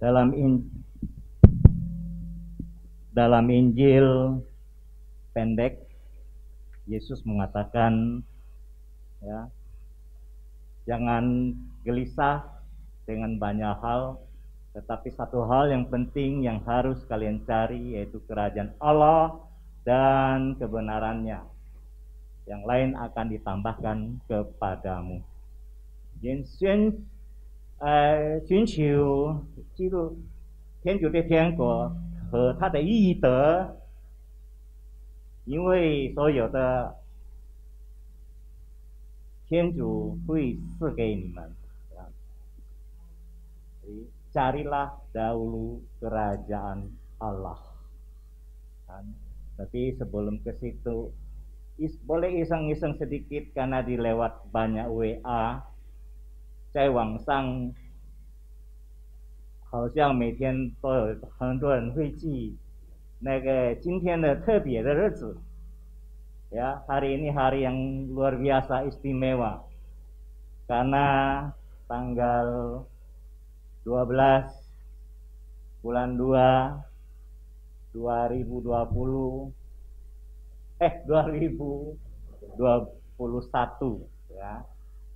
Dalam dalam Injil pendek, Yesus mengatakan, ya, jangan gelisah dengan banyak hal, tetapi satu hal yang penting yang harus kalian cari, yaitu kerajaan Allah dan kebenarannya. Yang lain akan ditambahkan kepadamu. 寻求基督天主的天国和他的义德，因为所有的天主会赐给你们。Jadi, carilah dahulu kerajaan Allah. Tapi sebelum ke situ, boleh iseng-iseng sedikit karena dilewat banyak WA. 在网上好像每天都有很多人会记那个今天的特别的日子， ya, hari ini hari yang luar biasa istimewa karena tanggal 12 bulan 2 2020 2021, ya.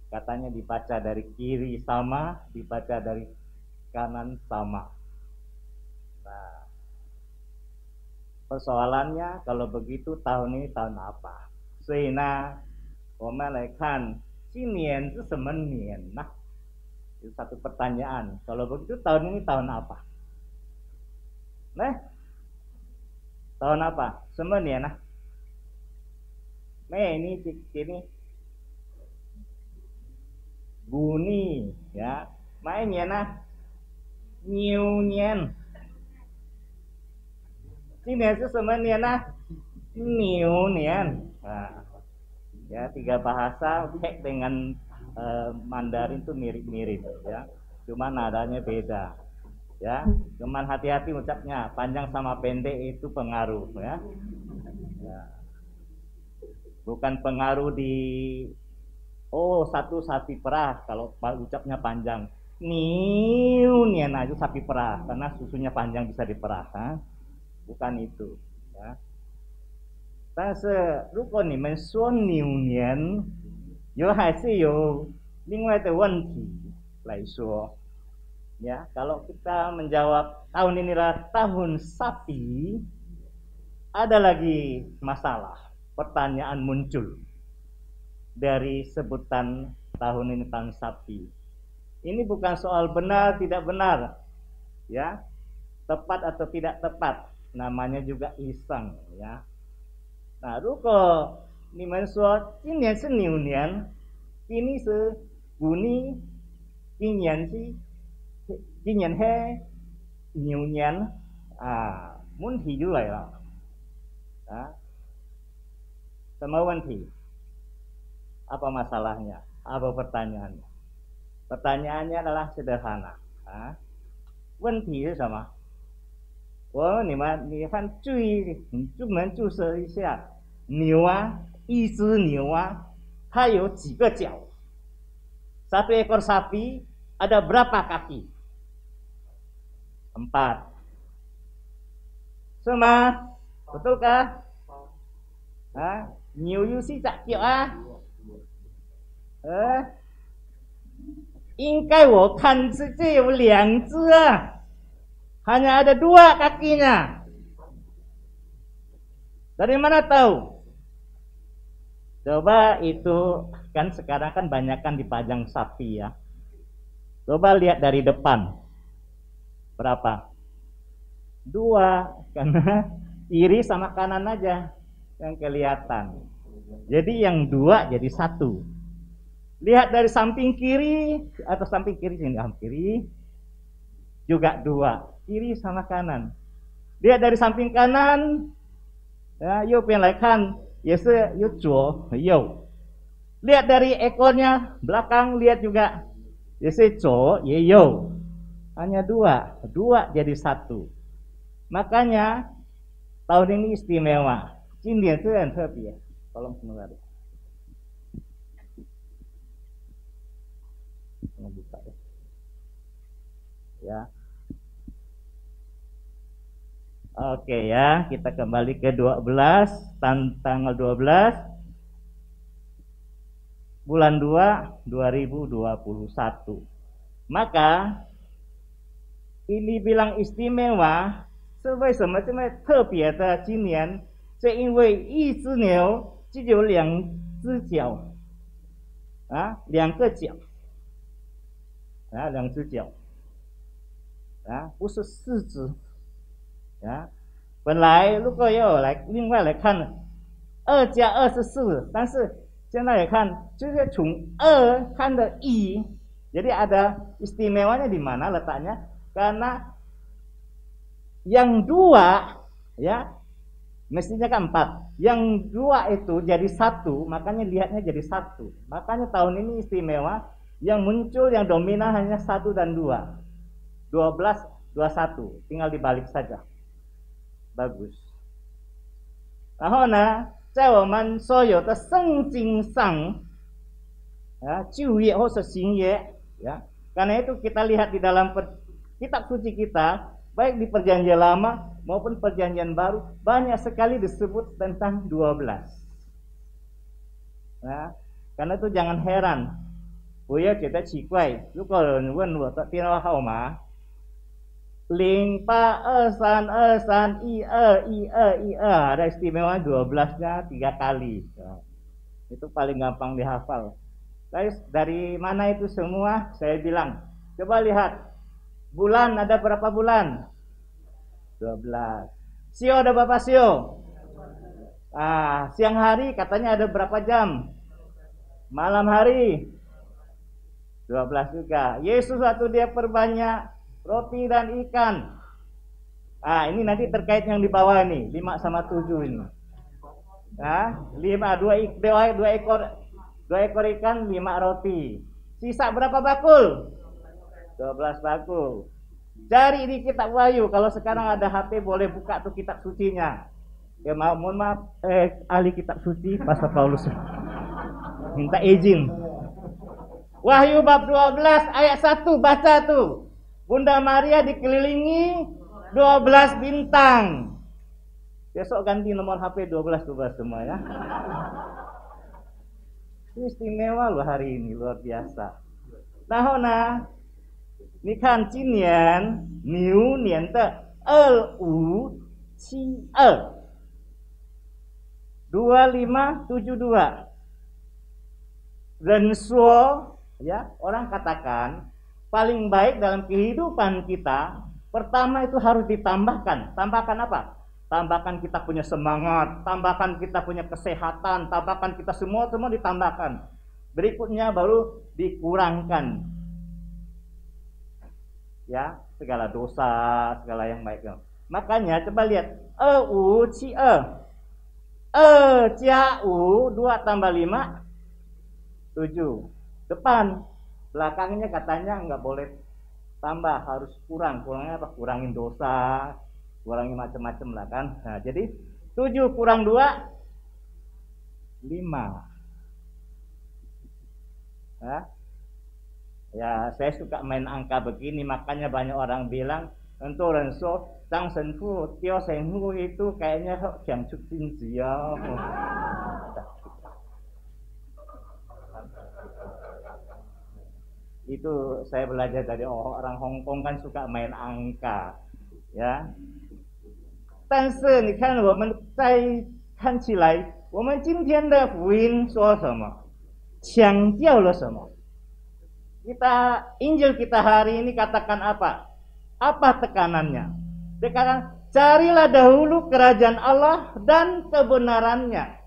Katanya dibaca dari kiri sama, dibaca dari kanan sama. Nah, persoalannya kalau begitu tahun ini tahun apa? 所以呢，我们来看今年是什么年呢？ Itu satu pertanyaan. Kalau begitu tahun ini tahun apa? Nah, tahun apa? 什么年呢？ ini Guni, ya. Mainnya nah New Nian. Ini itu semuanya nah New Nian. Nah, ya, tiga bahasa Hek dengan Mandarin itu mirip-mirip, ya. Cuma nadanya beda, ya. Cuman hati-hati ucapnya, panjang sama pendek itu pengaruh, ya. Ya. Bukan pengaruh di satu sapi perah kalau ucapnya panjang. Niun ya, nah itu sapi perah karena susunya panjang bisa diperah, ha? Bukan itu, ya. 但是如果你们说牛年，还是有另外的问题来说， ya. Kalau kita menjawab tahun inilah tahun sapi, ada lagi masalah, pertanyaan muncul dari sebutan tahun ini tahun sapi. Ini bukan soal benar tidak benar, ya, tepat atau tidak tepat, namanya juga iseng, ya. Nah, 如果你们说今年是牛年，今年是虎年，今年是牛年啊，问题就来了啊，什么问题？ Apa masalahnya? Apa pertanyaannya? Pertanyaannya adalah sederhana. Wenti是什么？你看注门注释一下，牛啊，一只牛啊，它有几个脚？ Satu ekor sapi ada berapa kaki? 4. 是吗？ Betulkah? Nhiều yu si chặt kiểu à? 应该我看是这有2只啊，hanya ada 2 kakinya. Dari mana tahu? Coba itu kan sekarang kan banyakkan dipajang sapi, ya. Coba lihat dari depan. Berapa? 2, karena kiri sama kanan aja yang kelihatan. Jadi yang 2 jadi 1. Lihat dari samping kiri atau samping kiri sini, kiri juga 2, kiri sama kanan. Lihat dari samping kanan, ya, 右边来看也是有左和右。 Lihat dari ekornya belakang, lihat juga 也是左也右。 Hanya 2 jadi 1. Makanya tahun ini istimewa. 今年是很特别。 Tolong sebentar. Ya. Oke ya, kita kembali ke 12, tanggal 12 bulan 2 2021. Maka ini bilang istimewa， 是为什么这么特别的今年？是因为一只牛就有2只脚啊，2个脚啊，2只脚啊，不是4只啊。本来如果要另外来看，2加2是4，但是现在来看，就是从2看的1，jadi ada istimewanya di mana letaknya? Karena yang 2 ya mestinya kan 4, yang 2 itu jadi 1, makanya lihatnya jadi 1. Makanya tahun ini istimewa, yang muncul yang dominan hanya 1 dan 2, 12, 21, tinggal dibalik saja. Bagus. 然后呢，在我们所有的圣经上旧约或是新约ya, karena itu kita lihat di dalam kitab suci kita, baik di perjanjian lama maupun perjanjian baru, banyak sekali disebut tentang 12. Nah, karena itu jangan heran. 不要觉得奇怪，如果有人问我的电话号码082323121212, ada istimewa 12-nya 3 kali. Nah, itu paling gampang dihafal. Dari mana itu semua? Saya bilang, coba lihat. Bulan ada berapa bulan? 12. Sio ada berapa sio? Siang hari katanya ada berapa jam? Malam hari 12 juga. Yesus waktu dia perbanyak roti dan ikan. Ini nanti terkait yang di bawah nih, 5 sama 7 ini. 2 ekor ikan, 5 roti. Sisa berapa bakul? 12 bakul. Cari di kitab Wahyu. Kalau sekarang ada HP boleh buka tuh kitab sucinya. Ya mohon maaf, ahli kitab suci Pastor Paulus minta izin. Wahyu bab 12 ayat 1, baca tuh. Bunda Maria dikelilingi 12 bintang. Besok ganti nomor HP 12 semua ya. Istimewa loh hari ini, luar biasa. Nah, 你看今年牛年的2572 2572 人说ya, orang katakan paling baik dalam kehidupan kita, pertama itu harus ditambahkan. Tambahkan apa? Tambahkan kita punya semangat, tambahkan kita punya kesehatan, tambahkan kita semua ditambahkan. Berikutnya baru dikurangkan. Ya, segala dosa, segala yang baik. Makanya coba lihat 2572 加5 2 tambah 5 7. Depan, belakangnya katanya nggak boleh tambah, harus kurang. Kurangnya apa? Kurangin dosa, kurangin macam-macam lah kan. Nah, jadi 7 kurang 2 5. Ya, saya suka main angka begini, makanya banyak orang bilang untuk renso Zhang Shenfu, Tio Shenfu itu kayaknya jam cuci ya. Itu saya belajar dari orang Hong Kong kan suka main angka, ya. 但是你看我们在看起来，我们今天的福音说什么？强调了什么？ Injil kita hari ini katakan apa? Apa tekanannya? Tekanan, carilah dahulu kerajaan Allah dan kebenarannya.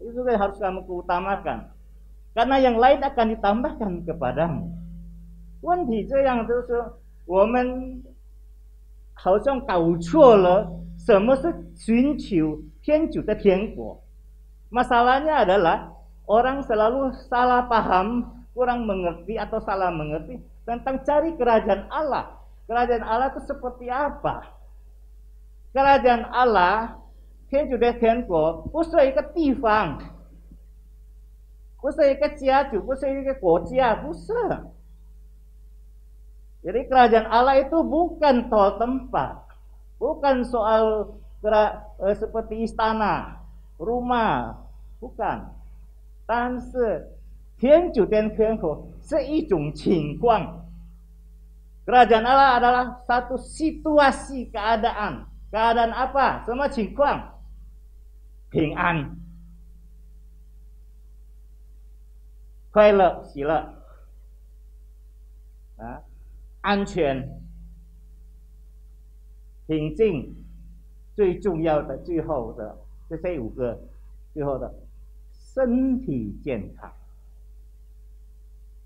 Itu harus kamu keutamakan. Karena yang lain akan ditambahkan kepadamu. 问题这样就是我们好像搞错了什么是寻求天主的天国. Masalahnya adalah orang selalu salah paham, kurang mengerti atau salah mengerti tentang cari kerajaan Allah. Kerajaan Allah itu seperti apa? Kerajaan Allah, 天主的天国不是一个地方，不是一个家族，不是一个国家，不是。Jadi kerajaan Allah itu bukan suatu tempat. Bukan soal seperti istana, rumah, bukan. 但是天主跟天国是一种情况。Kerajaan Allah adalah satu situasi keadaan. Keadaan apa? Semua cingkuang. Bình an. 快乐、喜乐。安全。平静。最重要的最后的这5个最后的身体健康。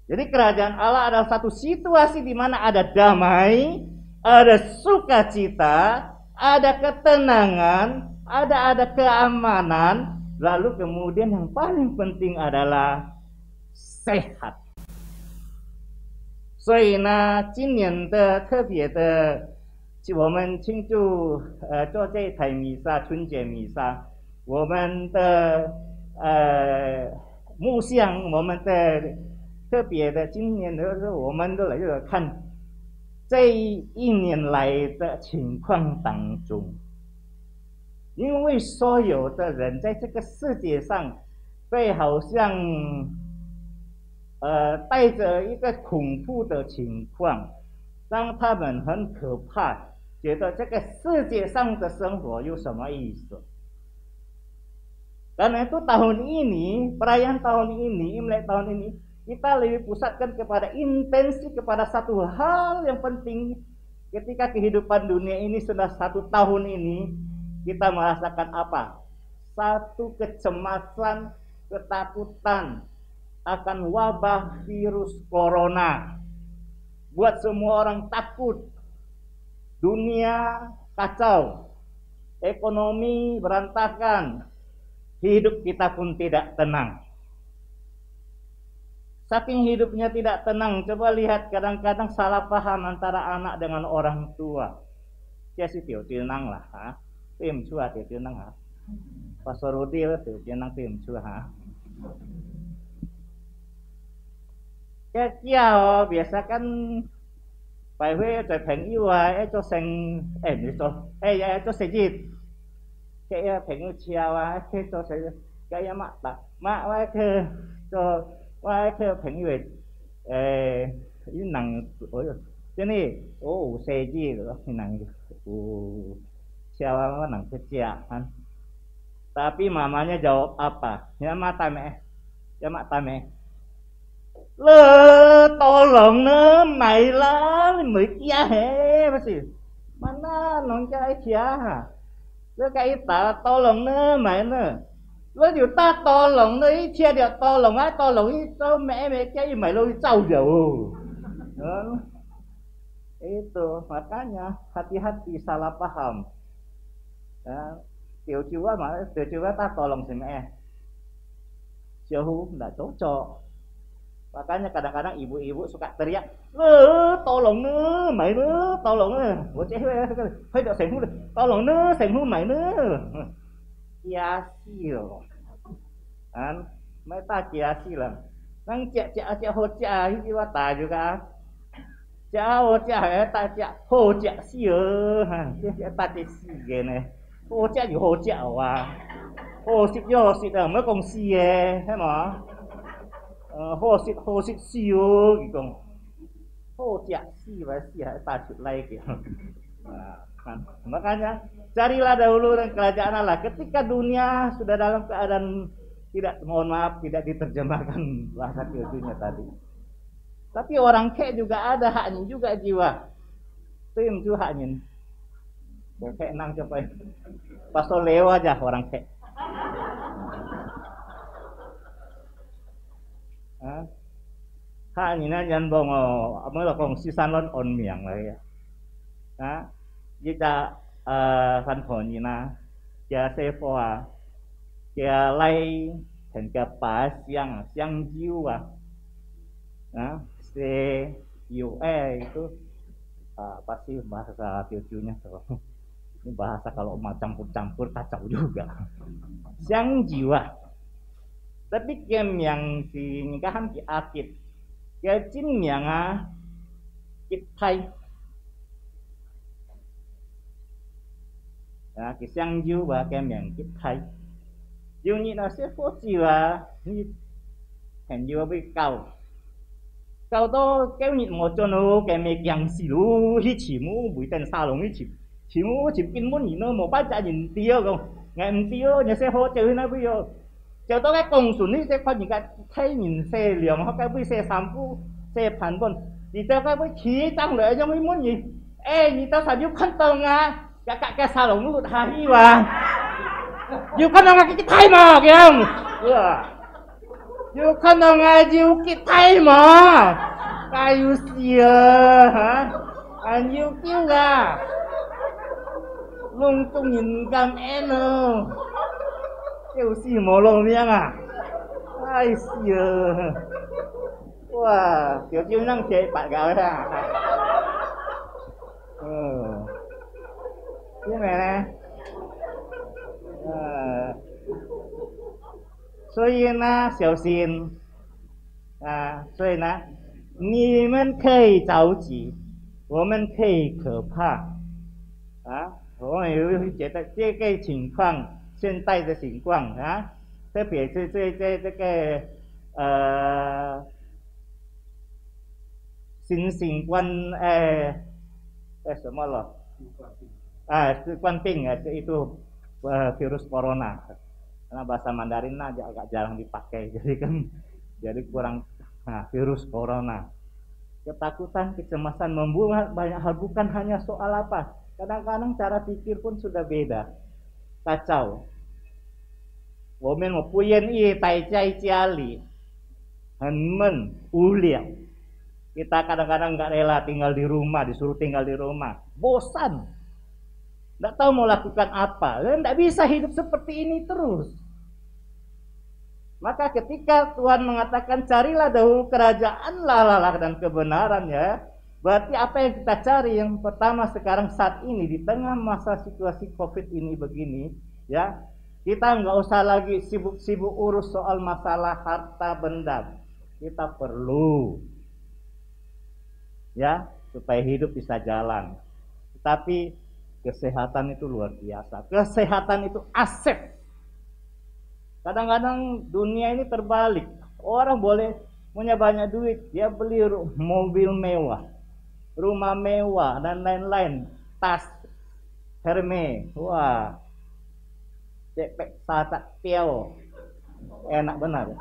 Jadi kerajaan Allah adalah satu situasi di mana ada damai, ada sukacita, ada ketenangan, ada keamanan, lalu kemudian yang paling penting adalah sehat. 所以呢，今年的特别的，我们庆祝做这台弥撒春节弥撒，我们的木像，我们的。特别的，今年的时候，我们都来这个看这一年来的情况当中，因为所有的人在这个世界上，会好像带着一个恐怖的情况，让他们很可怕，觉得这个世界上的生活有什么意思？Karena itu tahun ini, perayaan tahun ini, Imlek tahun ini, kita lebih pusatkan kepada intensi kepada satu hal yang penting. Ketika kehidupan dunia ini sudah 1 tahun ini, kita merasakan apa? Satu kecemasan, ketakutan akan wabah virus corona. Buat semua orang takut. Dunia kacau, ekonomi berantakan, hidup kita pun tidak tenang. Saking hidupnya tidak tenang, coba lihat kadang-kadang salah paham antara anak dengan orang tua. Dia sih tiểu智năng lah, ha? Tim chua tiểu智năng ha? Pastor Rudi là tiểu智năng tim chua ha? Dia biasa kan phải huế trở thành yêu cho sinh cho sinh dịch. Cái thành yêu chiao cái cho sinh cái mạ cái choว่าเธอเพ่งอยู่ยิ่งหนังโอ้ยเจ้านี่โอ้เซจีหรือว่าหนังโอ้เชื่อว่าหนังkecil kan tapi mamanya jawab apa ya mata mẹ lơ tolong nơ mày lá mày kia he pasti mana nong cái kia lơ cái ta tolong nơ mày nơ lo điều ta to lòng đấy chia điều to lòng á to lòng ấy cho mẹ cái mày lo trâu dầu itu makanya hati-hati salah paham tiểu chua ta to lòng si mẹ jauh nggak cocok makanya kadang-kadang ibu-ibu suka teriak to lòng nữa mày nữa to lòng nữa của chế hơi được sành hú to lòng nữa sành hú mày nữa kiasi loh kan mereka kiasi lah nang cek hocak itu wata juga cek hocak tak cek hocak sih cek tak cek sih gini hocak juga hocak wah hocik dah mới còn sih thấy mà hocik sih gitu hocak sih pasti tak cek lagi makanya carilah dahulu dan kerajaan Allah. Ketika dunia sudah dalam keadaan tidak diterjemahkan bahasa Teodunya tadi. Tapi orang kek juga ada haknya juga jiwa. Tim itu haknya. Kek nang coba. Pastor Leo aja orang kek. Haknya jangan bongo. Mới là còn sisan lon on miệng rồi. Jika văn phòng như na kia xe phò kia lay thành kia bá siang jiu xe jiu itu pasti bahasa Teodunya ini bahasa kalau mau campur-campur kacau juga siang jiwa tapi game yang si nikahan ki akid kia jin yang kit thai cái sang du và cái miệng cái thay dù như là sẽ phố chi và như thành du với cầu to kéo nhịn một cho nó cái miệng yang xì lú hít chỉ mũ bụi tên sa lồng hít chỉ mũ chỉ kinh muốn nhìn nó một bát trả nhìn tiêu không ngày mình tiêu nhà xe phố chơi nó bây giờ chờ tới cái công xuân đi sẽ có những cái thấy nhìn xe liều hoặc cái với xe sắm cũ xe phản bồn thì tao cái với khí tăng lợi cho mấy muốn gì ê như tao phải giúp khăn tông à cái sa lồng nó hay mà giúp khăn tông cái thay mà kìa không giúp khăn tông giúp cái thay mà cái yêu xìa hả anh yêu kêu à lung tung nhìn cam em đâu kêu xì mồ lông miếng à ai xìa wow tiểu chiêu năng chế bạn gạo đấy à thế này nè 所以呢小心啊所以呢你们可以着急我们可以可怕啊我们有觉得这个情况现在的情况啊特别是这个新冠什么了新冠病itu virus corona karena bahasa Mandarin aja agak jarang dipakai jadi kurang virus corona ketakutan kecemasan membuat banyak hal bukan hanya soal apa kadang-kadang cara pikir pun sudah beda kacau 我们不愿意待在家里很闷无聊 kita kadang-kadang nggak rela tinggal di rumah disuruh tinggal di rumah bosan nggak tahu mau lakukan apa nggak bisa hidup seperti ini terus maka ketika Tuhan mengatakan carilah dahulu kerajaan Allah dan kebenaran ya berarti apa yang kita cari yang pertama sekarang saat ini di tengah masa situasi COVID ini begini ya kita nggak usah lagi sibuk-sibuk urus soal masalah harta benda kita perlu ya supaya hidup bisa jalan tapi kesehatan itu luar biasa kesehatan itu aset kadang-kadang dunia ini terbalik orang boleh punya banyak duit dia beli mobil mewah rumah mewah dan lain-lain tas Hermes wah cepek satak piao enak benar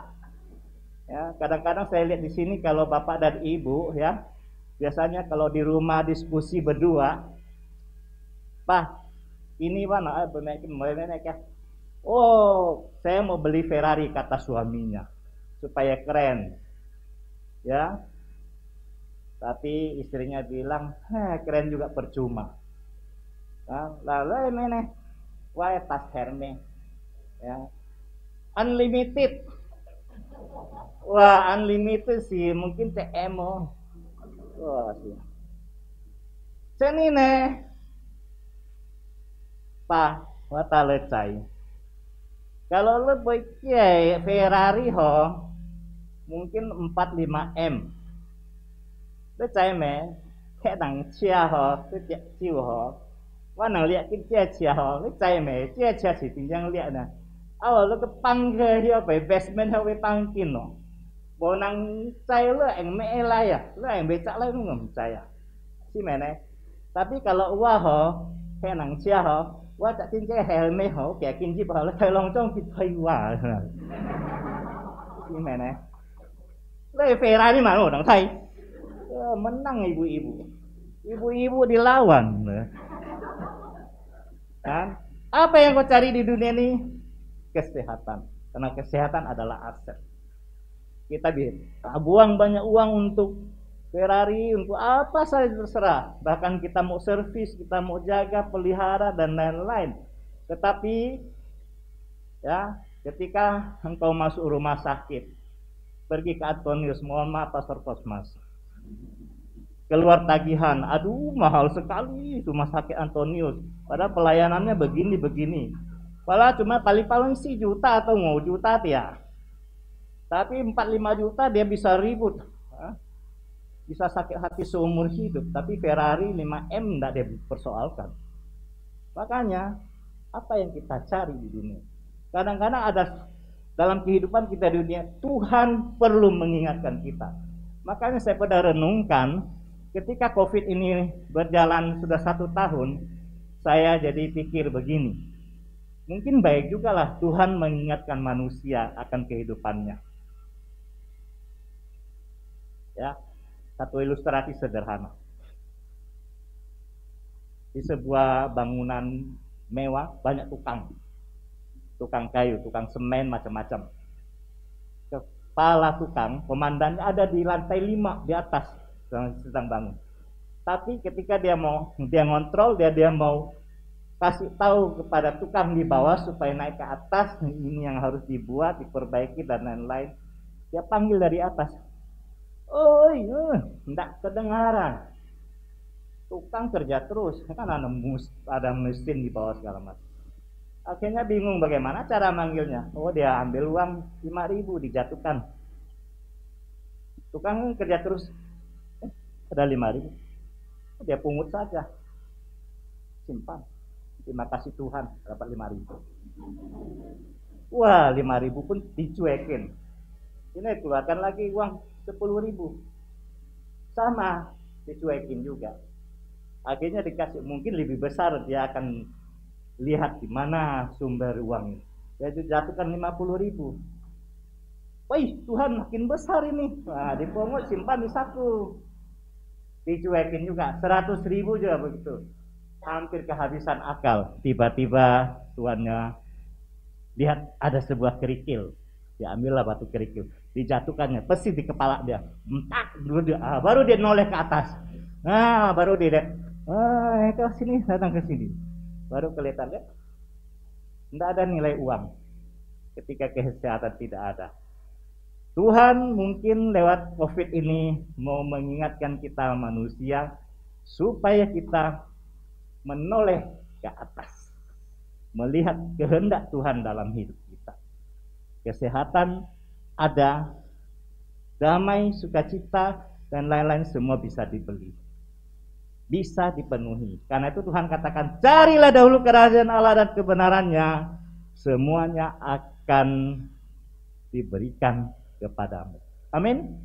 ya kadang-kadang saya lihat di sini kalau bapak dan ibu ya biasanya kalau di rumah diskusi berdua Pak ini mana menaik ya oh saya mau beli Ferrari kata suaminya supaya keren ya tapi istrinya bilang keren juga percuma lalu ini wah tas Hermes ya unlimited wah unlimited sih mungkin TMO wah sih sini nih Pak wata lecai kalau lo pakai Ferrari ho mungkin 4-5M lecai me kayak nang chia ho cái chiều hoว่าหนังเลี้ยกินเจี๊ยเชียวไม่ใจไหมเจี๊ยเชียสิถึงยังเลี้ยนะเอาแล้วก็ปังเคยที่เอาไปเบสเมนต์เอาไปปังกินเนาะบอกนางใจเลือดเองไม่อะไรอ่ะเลือดเองไปจักเลยมันงใจอ่ะใช่ไหมเนี่ย tapi kalau wah ho kayak nang cia ho wah tak tin cái helmet ho kayakกินที่พอแล้วเคยลองจ้องผิดไฟว่าใช่ไหมเนี่ยเลยเฟรายนี่มาโน่หนังไทยmenang ibu-ibu dilawan kan? Apa yang kau cari di dunia ini? Kesehatan. Karena kesehatan adalah aset. Kita buang banyak uang untuk Ferrari, untuk apa saja terserah. Bahkan kita mau servis, kita mau jaga, pelihara dan lain-lain. Tetapi ya, ketika engkau masuk rumah sakit, pergi ke Antonius, mohon maaf Pastor Kosmas. Keluar tagihan, aduh mahal sekali rumah sakit Antonius. Padahal pelayanannya begini. Padahal cuma paling sih juta atau mau juta ya. Tapi 4-5 juta dia bisa ribut. Bisa sakit hati seumur hidup. Tapi Ferrari 5M tidak dia persoalkan. Makanya Apa yang kita cari di dunia? Kadang-kadang ada dalam kehidupan kita di dunia, Tuhan perlu mengingatkan kita. Makanya saya pada renungkan, ketika COVID ini berjalan sudah 1 tahun, saya jadi pikir begini, mungkin baik juga lah Tuhan mengingatkan manusia akan kehidupannya. Ya, satu ilustrasi sederhana. Di sebuah bangunan mewah banyak tukang kayu, tukang semen, macam-macam. Kepala tukang, komandannya ada di lantai 5 di atas sedang bangun. Tapi ketika dia ngontrol, dia mau kasih tahu kepada tukang di bawah supaya naik ke atas, ini yang harus dibuat, diperbaiki dan lain-lain. Dia panggil dari atas. Oi, enggak kedengaran. Tukang kerja terus, kan ada mesin di bawah segala macam. Akhirnya bingung bagaimana cara manggilnya. Oh, dia ambil uang 5.000 dijatuhkan. Tukang kerja terus. Ada 5.000. Dia pungut saja. Simpan. Terima kasih Tuhan, dapat 5.000. Wah, 5.000 pun dicuekin. Ini keluarkan lagi uang 10.000. Sama, dicuekin juga. Akhirnya dikasih, mungkin lebih besar, dia akan lihat di mana sumber uang. Dia jatuhkan 50.000. Wih, Tuhan makin besar ini. Nah, dipungut, simpan di saku. Dicuekin juga, 100.000 juga begitu. Hampir kehabisan akal. Tiba-tiba tuannya lihat ada sebuah kerikil. Diambillah batu kerikil, dijatuhkannya, persis di kepala dia. Entak, baru dia noleh ke atas. Nah, baru dia lihat. Itu sini, datang ke sini. Baru kelihatan ya, tidak ada nilai uang ketika kesehatan tidak ada. Tuhan mungkin lewat COVID ini mau mengingatkan kita manusia supaya kita menoleh ke atas, melihat kehendak Tuhan dalam hidup kita. Kesehatan ada, damai, sukacita, dan lain-lain semua bisa dibeli, bisa dipenuhi. Karena itu Tuhan katakan, carilah dahulu kerajaan Allah dan kebenarannya, semuanya akan diberikan kepadamu. Amin.